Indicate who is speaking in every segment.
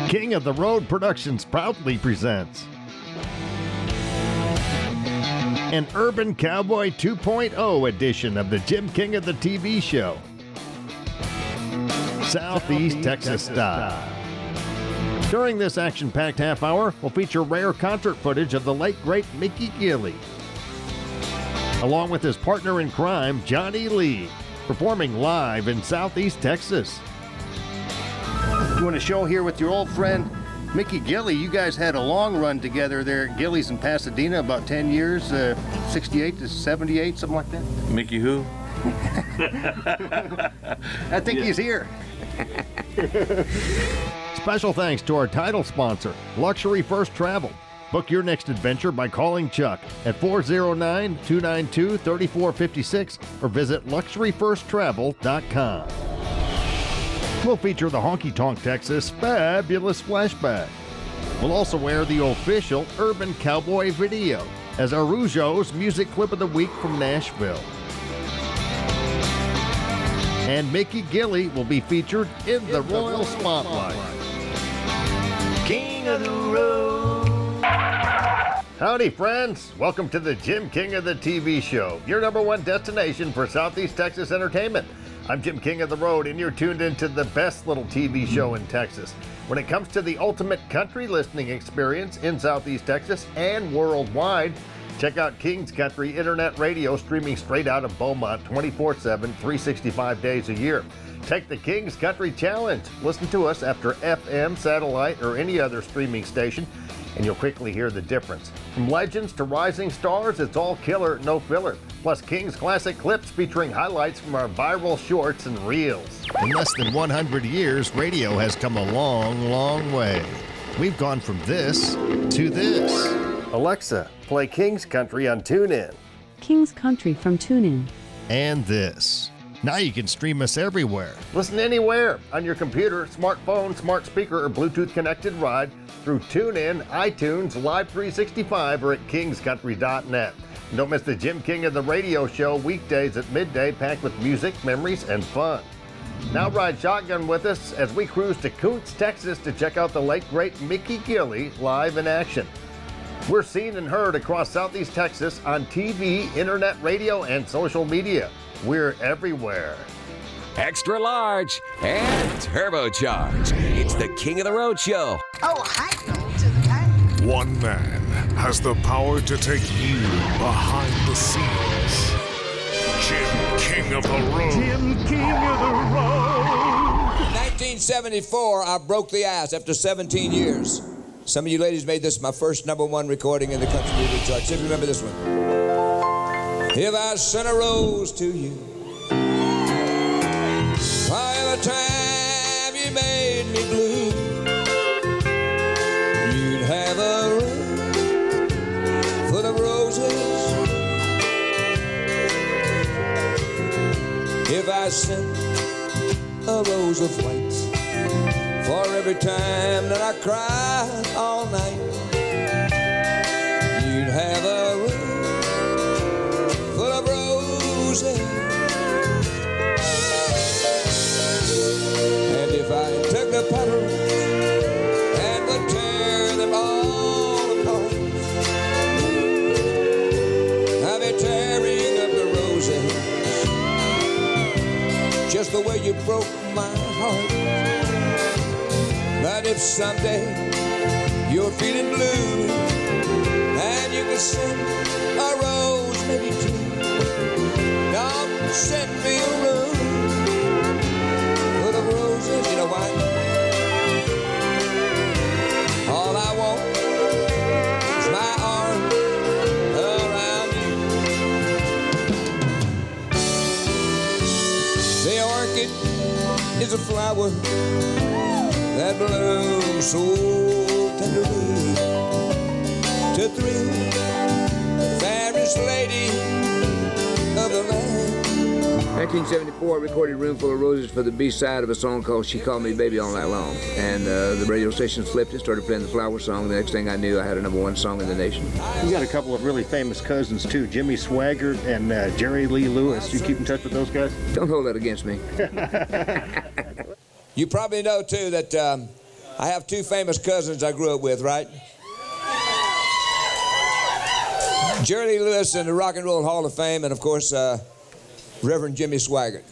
Speaker 1: King of the Road Productions proudly presents an Urban Cowboy 2.0 edition of the Jim King of the TV show, Southeast Texas style. During this action-packed half hour, we'll feature rare concert footage of the late, great Mickey Gilley, along with his partner in crime, Johnny Lee, performing live in Southeast Texas.
Speaker 2: Doing a show here with your old friend, Mickey Gilley. You guys had a long run together there at Gilley's in Pasadena, about 10 years, 68 to 78, something like that.
Speaker 3: Mickey who?
Speaker 2: I think he's here.
Speaker 1: Special thanks to our title sponsor, Luxury First Travel. Book your next adventure by calling Chuck at 409-292-3456 or visit luxuryfirsttravel.com. We'll feature the Honky Tonk Texas Fabulous Flashback. We'll also air the official Urban Cowboy video as our Rougeau's Music Clip of the Week from Nashville. And Mickey Gilley will be featured in the Royal Spotlight.
Speaker 2: King of the Road.
Speaker 1: Howdy, friends. Welcome to the Jim King of the TV show, your #1 destination for Southeast Texas entertainment. I'm Jim King of the Road, and you're tuned into the best little TV show in Texas. When it comes to the ultimate country listening experience in Southeast Texas and worldwide, check out King's Country Internet Radio, streaming straight out of Beaumont 24/7, 365 days a year. Take the King's Country Challenge. Listen to us after FM, satellite, or any other streaming station, and you'll quickly hear the difference. From legends to rising stars, it's all killer, no filler. Plus King's classic clips featuring highlights from our viral shorts and reels. In less than 100 years, radio has come a long, long way. We've gone from this to this. Alexa, play King's Country on TuneIn.
Speaker 4: King's Country from TuneIn.
Speaker 1: And this. Now you can stream us everywhere. Listen anywhere on your computer, smartphone, smart speaker, or Bluetooth connected ride through TuneIn, iTunes, Live 365, or at kingscountry.net. And don't miss the Jim King of the Radio show weekdays at midday, packed with music, memories, and fun. Now ride shotgun with us as we cruise to Kountze, Texas to check out the late, great Mickey Gilley live in action. We're seen and heard across Southeast Texas on TV, internet radio, and social media. We're everywhere.
Speaker 5: Extra large and turbocharged. It's the King of the Road show.
Speaker 6: Oh, hi, to the time.
Speaker 7: One man has the power to take you behind the scenes. Jim King of the Road. Jim King of the Road.
Speaker 8: In 1974, I broke the ice after 17 years. Some of you ladies made this my first #1 recording in the country music charts. See if you remember this one. If I sent a rose to you, by the time you made me blue, you'd have a room full of roses. If I sent a rose of white for every time that I cried all night, you'd have a room full of roses. And if I took the petals and would tear them all apart, I'd be tearing up the roses just the way you broke my heart. But if someday you're feeling blue and you can send a rose, maybe two, don't send me a room full of roses. You know why? All I want is my arms around you. The orchid is a flower that blooms so tenderly to thrill the fairest lady of the land.
Speaker 9: 1974, I recorded Room Full of Roses for the B-side of a song called She Called Me Baby All Night Long. And the radio station flipped it, started playing the flower song. The next thing I knew, I had a #1 song in the nation.
Speaker 2: You got a couple of really famous cousins, too, Jimmy Swaggart and Jerry Lee Lewis. You keep in touch with those guys?
Speaker 9: Don't hold that against me.
Speaker 8: You probably know, too, that I have two famous cousins I grew up with, right? Jerry Lee Lewis in the Rock and Roll Hall of Fame, and of course, Reverend Jimmy Swaggart.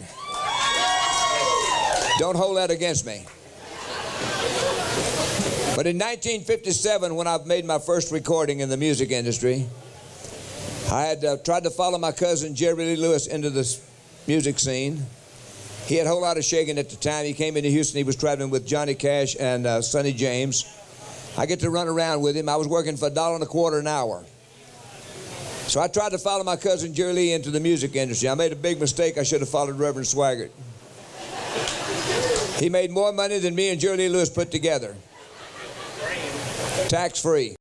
Speaker 8: Don't hold that against me. But in 1957, when I made my first recording in the music industry, I had tried to follow my cousin Jerry Lee Lewis into this music scene. He had a whole lot of shaking at the time. He came into Houston. He was traveling with Johnny Cash and Sonny James. I get to run around with him. I was working for $1.25 an hour. So I tried to follow my cousin Jerry Lee into the music industry. I made a big mistake. I should have followed Reverend Swaggart. He made more money than me and Jerry Lee Lewis put together. Tax-free.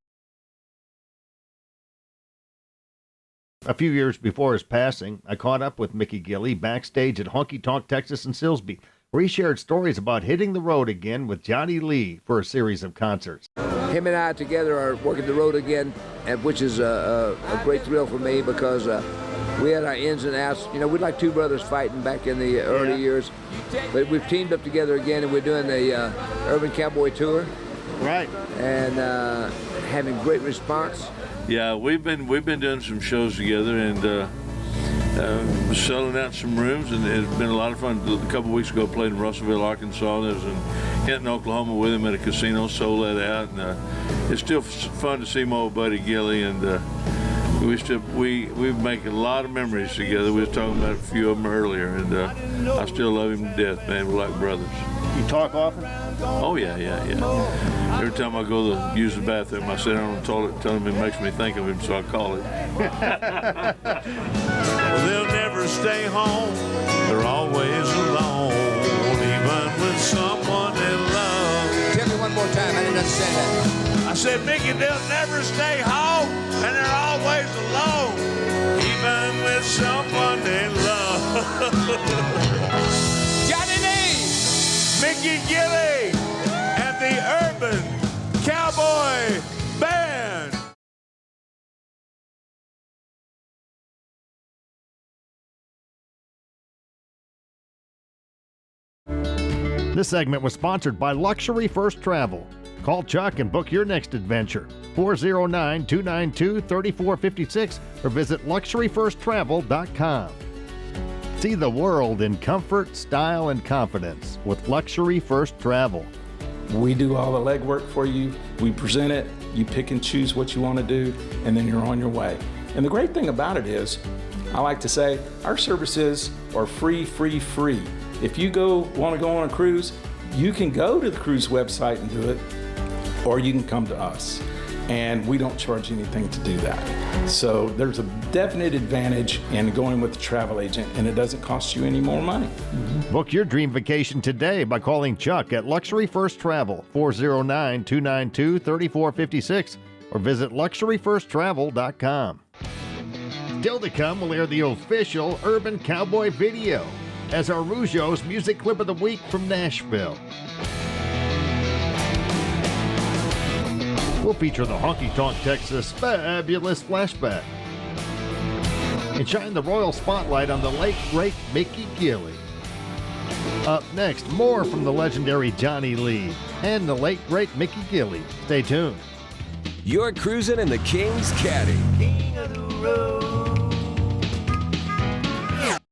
Speaker 1: A few years before his passing, I caught up with Mickey Gilley backstage at Honky Tonk Texas in Silsbee, where he shared stories about hitting the road again with Johnny Lee for a series of concerts.
Speaker 9: Him and I together are working the road again, which is a great thrill for me because we had our ins and outs. You know, we're like two brothers fighting back in the early years, but we've teamed up together again, and we're doing the Urban Cowboy Tour.
Speaker 1: Right.
Speaker 9: And having great response.
Speaker 3: Yeah, we've been doing some shows together and selling out some rooms, and it's been a lot of fun. A couple weeks ago, I played in Russellville, Arkansas. I was in Hinton, Oklahoma with him at a casino, sold that out, and it's still fun to see my old buddy Gilley, and we make a lot of memories together. We were talking about a few of them earlier, and I still love him to death, man. We're like brothers.
Speaker 2: You talk often?
Speaker 3: Oh, yeah. Every time I go to use the bathroom, I sit down on the toilet, tell him it makes me think of him, so I call it.
Speaker 7: Well, they'll never stay home. They're always alone, even with someone they love.
Speaker 8: Tell me one more time. I didn't understand that.
Speaker 7: I said, Mickey, they'll never stay home, and they're always alone, even with someone they love.
Speaker 8: Johnny Lee!
Speaker 7: Mickey Gilley and the Urban Cowboy Band.
Speaker 1: This segment was sponsored by Luxury First Travel. Call Chuck and book your next adventure. 409-292-3456 or visit luxuryfirsttravel.com. See the world in comfort, style, and confidence with Luxury First Travel.
Speaker 10: We do all the legwork for you. We present it. You pick and choose what you want to do, and then you're on your way. And the great thing about it is, I like to say, our services are free. If you want to go on a cruise, you can go to the cruise website and do it, or you can come to us. And we don't charge anything to do that. So there's a definite advantage in going with a travel agent, and it doesn't cost you any more money.
Speaker 1: Book your dream vacation today by calling Chuck at Luxury First Travel, 409-292-3456, or visit luxuryfirsttravel.com. Still to come, we'll air the official Urban Cowboy video as our Rougeau's Music Clip of the Week from Nashville. We'll feature the Honky Tonk Texas Fabulous Flashback and shine the royal spotlight on the late, great Mickey Gilley. Up next, more from the legendary Johnny Lee and the late, great Mickey Gilley. Stay tuned.
Speaker 5: You're cruising in the King's Caddy.
Speaker 6: King of the road.